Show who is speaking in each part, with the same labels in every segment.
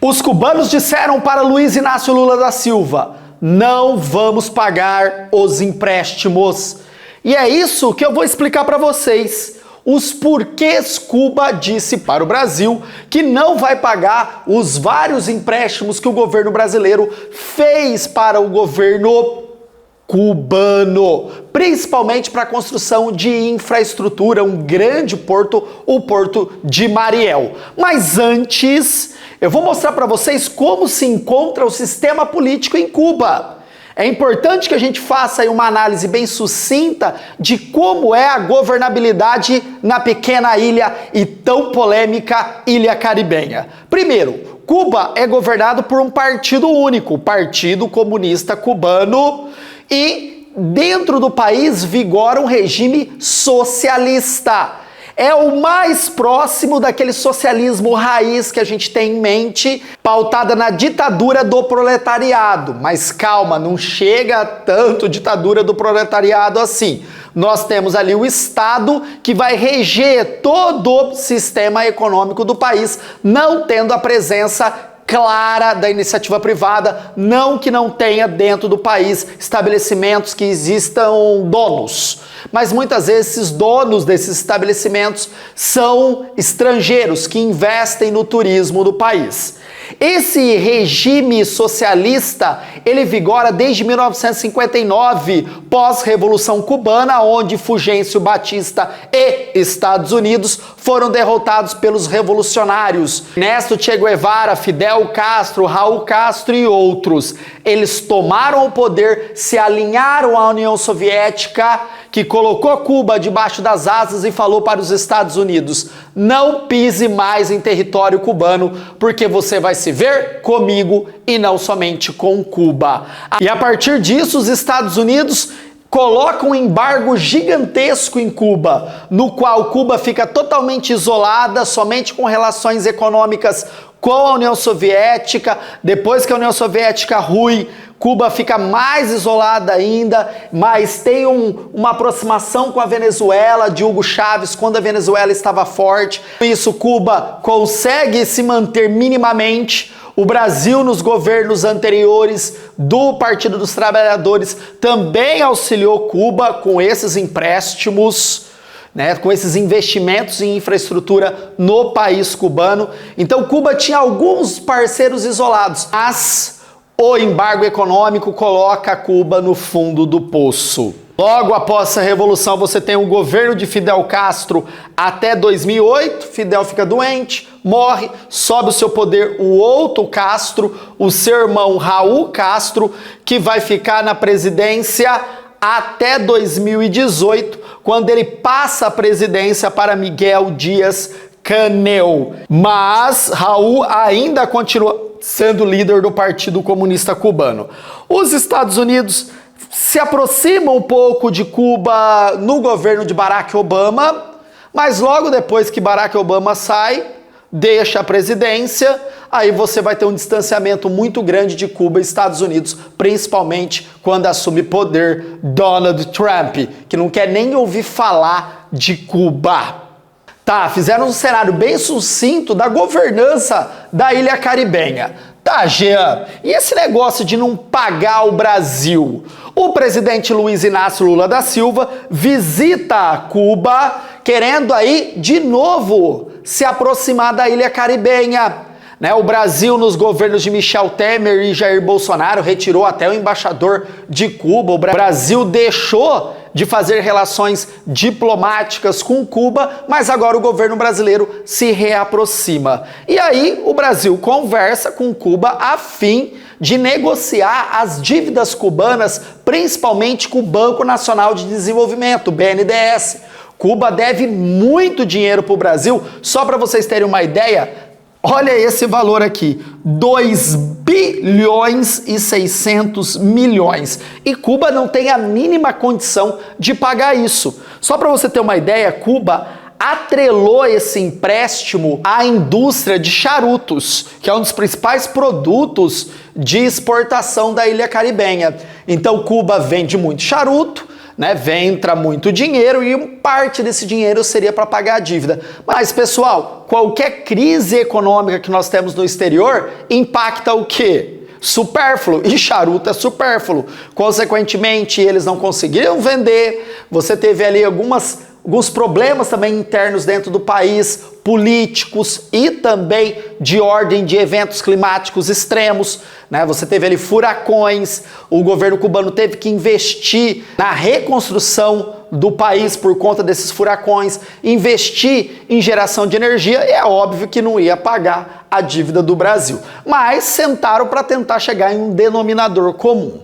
Speaker 1: Os cubanos disseram para Luiz Inácio Lula da Silva: não vamos pagar os empréstimos. E é isso que eu vou explicar para vocês. Os porquês Cuba disse para o Brasil que não vai pagar os vários empréstimos que o governo brasileiro fez para o governo cubano, principalmente para a construção de infraestrutura, um grande porto, o Porto de Mariel. Mas antes, eu vou mostrar para vocês como se encontra o sistema político em Cuba. É importante que a gente faça aí uma análise bem sucinta de como é a governabilidade na pequena ilha e tão polêmica Ilha Caribenha. Primeiro, Cuba é governado por um partido único, o Partido Comunista Cubano, e dentro do país vigora um regime socialista. É o mais próximo daquele socialismo raiz que a gente tem em mente, pautada na ditadura do proletariado. Mas calma, não chega a tanto ditadura do proletariado assim. Nós temos ali o Estado que vai reger todo o sistema econômico do país, não tendo a presença clara da iniciativa privada, não que não tenha dentro do país estabelecimentos que existam donos, mas muitas vezes esses donos desses estabelecimentos são estrangeiros que investem no turismo do país. Esse regime socialista, ele vigora desde 1959, pós-Revolução Cubana, onde Fulgêncio Batista e Estados Unidos foram derrotados pelos revolucionários Ernesto Che Guevara, Fidel Castro, Raul Castro e outros. Eles tomaram o poder, se alinharam à União Soviética, que colocou Cuba debaixo das asas e falou para os Estados Unidos: não pise mais em território cubano, porque você vai se ver comigo e não somente com Cuba. E a partir disso, os Estados Unidos colocam um embargo gigantesco em Cuba, no qual Cuba fica totalmente isolada, somente com relações econômicas com a União Soviética. Depois que a União Soviética rui, Cuba fica mais isolada ainda, mas tem uma aproximação com a Venezuela de Hugo Chávez quando a Venezuela estava forte. Com isso, Cuba consegue se manter minimamente. O Brasil, nos governos anteriores do Partido dos Trabalhadores, também auxiliou Cuba com esses empréstimos, com esses investimentos em infraestrutura no país cubano. Então, Cuba tinha alguns parceiros isolados, mas o embargo econômico coloca Cuba no fundo do poço. Logo após essa revolução, você tem o governo de Fidel Castro até 2008. Fidel fica doente, morre, sobe o seu poder o outro Castro, o seu irmão Raul Castro, que vai ficar na presidência até 2018, quando ele passa a presidência para Miguel Díaz-Canel. Mas Raul ainda continua sendo líder do Partido Comunista Cubano. Os Estados Unidos se aproximam um pouco de Cuba no governo de Barack Obama, mas logo depois que Barack Obama sai, deixa a presidência, aí você vai ter um distanciamento muito grande de Cuba e Estados Unidos, principalmente quando assume poder Donald Trump, que não quer nem ouvir falar de Cuba. Tá, fizeram um cenário bem sucinto da governança da Ilha Caribenha. Tá, Jean, e esse negócio de não pagar o Brasil? O presidente Luiz Inácio Lula da Silva visita Cuba, querendo aí, de novo, se aproximar da Ilha Caribenha. O Brasil, nos governos de Michel Temer e Jair Bolsonaro, retirou até o embaixador de Cuba. O Brasil deixou de fazer relações diplomáticas com Cuba, mas agora o governo brasileiro se reaproxima. E aí o Brasil conversa com Cuba a fim de negociar as dívidas cubanas, principalmente com o Banco Nacional de Desenvolvimento, o BNDES. Cuba deve muito dinheiro para o Brasil, só para vocês terem uma ideia. Olha esse valor aqui, 2 bilhões e 600 milhões. E Cuba não tem a mínima condição de pagar isso. Só para você ter uma ideia, Cuba atrelou esse empréstimo à indústria de charutos, que é um dos principais produtos de exportação da Ilha Caribenha. Então Cuba vende muito charuto, né? Entra muito dinheiro e parte desse dinheiro seria para pagar a dívida. Mas, pessoal, qualquer crise econômica que nós temos no exterior impacta o quê? Supérfluo, e charuto é supérfluo. Consequentemente, eles não conseguiram vender, você teve ali alguns problemas também internos dentro do país, políticos e também de ordem de eventos climáticos extremos, né? Você teve ali furacões, o governo cubano teve que investir na reconstrução do país por conta desses furacões, investir em geração de energia, e é óbvio que não ia pagar a dívida do Brasil. Mas sentaram para tentar chegar em um denominador comum.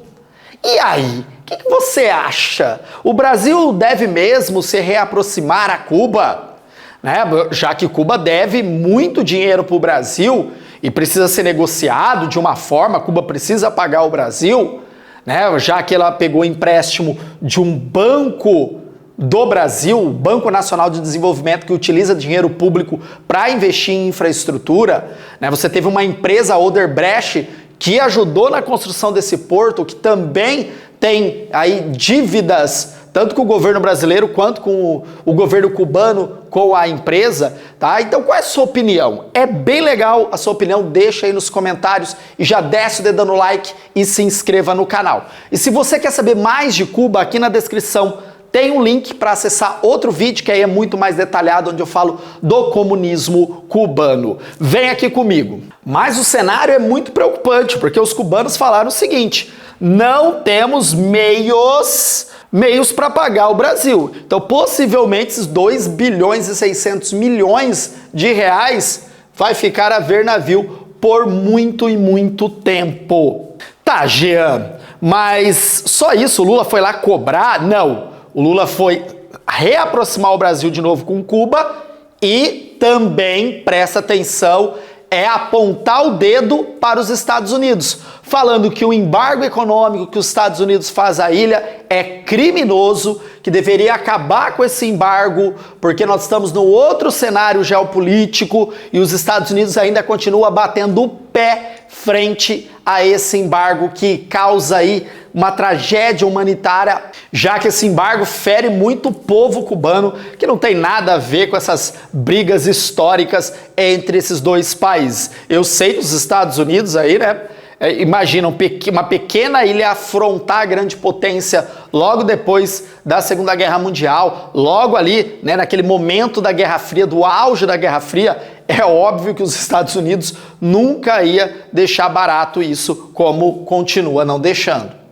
Speaker 1: E aí? O que você acha? O Brasil deve mesmo se reaproximar a Cuba? Né? Já que Cuba deve muito dinheiro para o Brasil e precisa ser negociado de uma forma, Cuba precisa pagar o Brasil, né? Já que ela pegou empréstimo de um banco do Brasil, o Banco Nacional de Desenvolvimento, que utiliza dinheiro público para investir em infraestrutura, né? Você teve uma empresa, Odebrecht, que ajudou na construção desse porto, que também tem aí dívidas, tanto com o governo brasileiro quanto com o governo cubano, com a empresa, tá? Então qual é a sua opinião? É bem legal a sua opinião, deixa aí nos comentários e já desce o dedo no like e se inscreva no canal. E se você quer saber mais de Cuba, aqui na descrição tem um link para acessar outro vídeo que aí é muito mais detalhado, onde eu falo do comunismo cubano. Vem aqui comigo. Mas o cenário é muito preocupante, porque os cubanos falaram o seguinte: não temos meios para pagar o Brasil. Então, possivelmente, esses 2 bilhões e 600 milhões de reais vai ficar a ver navio por muito e muito tempo. Tá, Jean, mas só isso? O Lula foi lá cobrar? Não. O Lula foi reaproximar o Brasil de novo com Cuba e também, presta atenção, apontar o dedo para os Estados Unidos, falando que o embargo econômico que os Estados Unidos faz à ilha é criminoso, que deveria acabar com esse embargo, porque nós estamos num outro cenário geopolítico e os Estados Unidos ainda continuam batendo o pé frente a esse embargo que causa aí uma tragédia humanitária, já que esse embargo fere muito o povo cubano, que não tem nada a ver com essas brigas históricas entre esses dois países. Eu sei dos Estados Unidos aí, né? Imagina uma pequena ilha afrontar a grande potência logo depois da Segunda Guerra Mundial, logo ali, né, naquele momento da Guerra Fria, do auge da Guerra Fria. É óbvio que os Estados Unidos nunca ia deixar barato isso, como continua não deixando.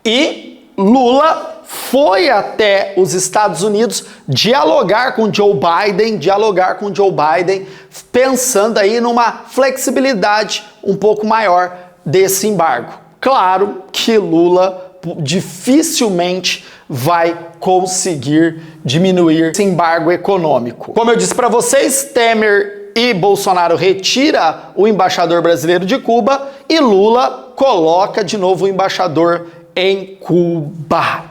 Speaker 1: E Lula foi até os Estados Unidos dialogar com Joe Biden, pensando aí numa flexibilidade um pouco maior desse embargo. Claro que Lula dificilmente vai conseguir diminuir esse embargo econômico. Como eu disse para vocês, Temer e Bolsonaro retira o embaixador brasileiro de Cuba e Lula coloca de novo o embaixador em Cuba.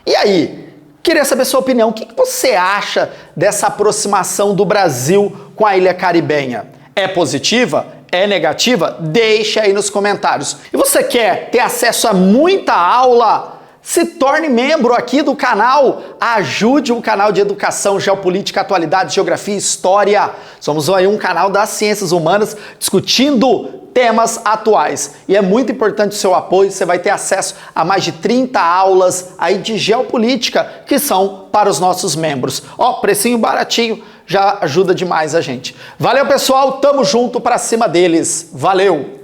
Speaker 1: E aí, queria saber sua opinião. O que você acha dessa aproximação do Brasil com a ilha caribenha? É positiva? É negativa? Deixa aí nos comentários. E você quer ter acesso a muita aula? Se torne membro aqui do canal, ajude o canal de educação, geopolítica, atualidade, geografia e história. Somos aí um canal das ciências humanas discutindo temas atuais. E é muito importante o seu apoio, você vai ter acesso a mais de 30 aulas aí de geopolítica que são para os nossos membros. Ó, precinho baratinho, já ajuda demais a gente. Valeu, pessoal, tamo junto pra cima deles. Valeu!